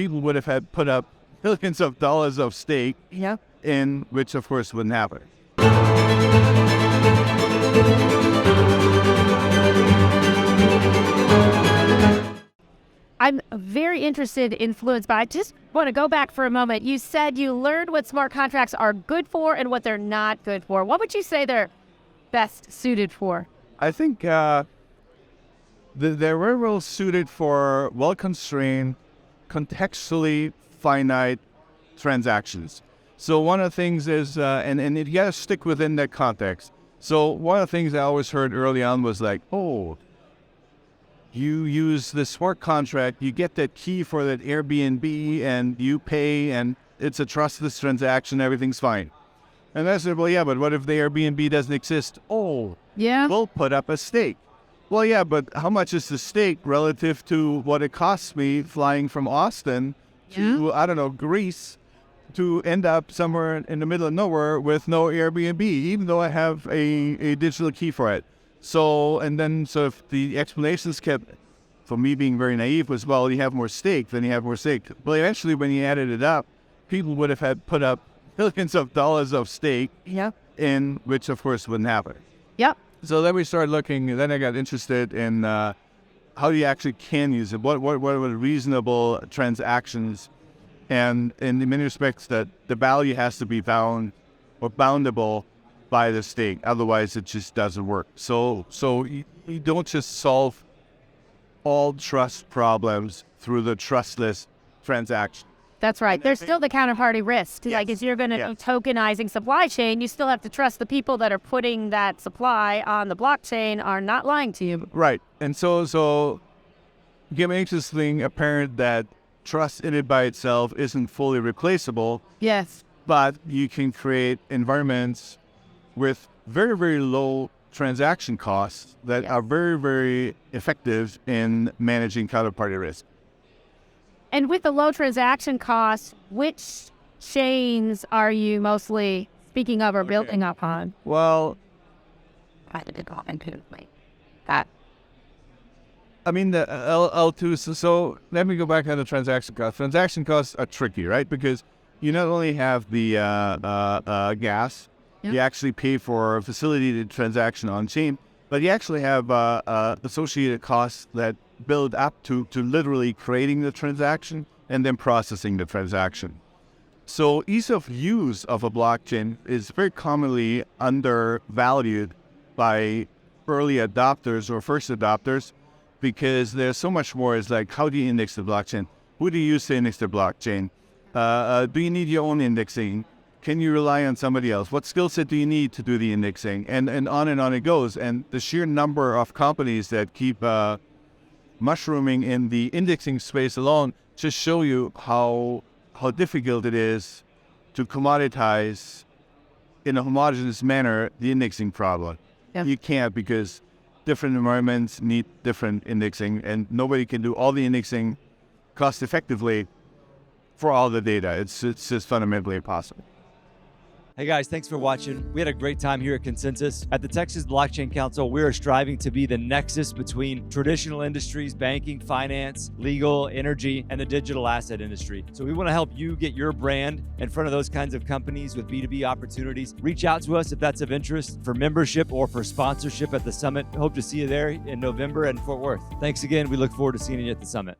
people would have had put up millions of dollars of stake Yeah. in, which of course wouldn't happen. I'm very interested in fluids, but I just want to go back for a moment. You said you learned what smart contracts are good for and what they're not good for. What would you say they're best suited for? I think they're very well suited for well-constrained, contextually finite transactions. So one of the things is, and you got to stick within that context. So one of the things I always heard early on was like, oh, you use the smart contract, you get that key for that Airbnb, and you pay, and it's a trustless transaction, everything's fine. And I said, well, yeah, but what if the Airbnb doesn't exist? Oh, Yeah. we'll put up a stake. Well, yeah, but how much is the stake relative to what it costs me flying from Austin to, I don't know, Greece, to end up somewhere in the middle of nowhere with no Airbnb, even though I have a digital key for it. So if the explanations kept, for me being very naive, was, well, you have more stake, then you have more stake. Well, eventually when you added it up, people would have had put up millions of dollars of stake Yeah. in, which of course wouldn't happen. Yep. So then we started looking, then I got interested in how you actually can use it. What are reasonable transactions? And in many respects, that the value has to be bound or boundable by the stake. Otherwise, it just doesn't work. So you don't just solve all trust problems through the trustless transaction. That's right. There's still the counterparty risk. Yes. Like, if you're going to be tokenizing supply chain, you still have to trust the people that are putting that supply on the blockchain are not lying to you. Right. And so it makes this thing apparent that trust in it by itself isn't fully replaceable, Yes. but you can create environments with very, very low transaction costs that are very, very effective in managing counterparty risk. And with the low transaction costs, which chains are you mostly speaking of or building up on? Well, I didn't go into that. I mean, the L2, so let me go back on the transaction costs. Transaction costs are tricky, right? Because you not only have the gas, you actually pay for a facilitated transaction on chain, but you actually have associated costs that build up to literally creating the transaction and then processing the transaction. So ease of use of a blockchain is very commonly undervalued by early adopters or first adopters, because there's so much more. It's like, how do you index the blockchain? Who do you use to index the blockchain? Do you need your own indexing? Can you rely on somebody else? What skill set do you need to do the indexing? And on it goes. And the sheer number of companies that keep mushrooming in the indexing space alone just show you how difficult it is to commoditize in a homogeneous manner the indexing problem. Yeah. You can't, because different environments need different indexing, and nobody can do all the indexing cost effectively for all the data. It's just fundamentally impossible. Hey guys, thanks for watching. We had a great time here at Consensus. At the Texas Blockchain Council, we are striving to be the nexus between traditional industries, banking, finance, legal, energy, and the digital asset industry. So we want to help you get your brand in front of those kinds of companies with B2B opportunities. Reach out to us if that's of interest for membership or for sponsorship at the summit. Hope to see you there in November in Fort Worth. Thanks again. We look forward to seeing you at the summit.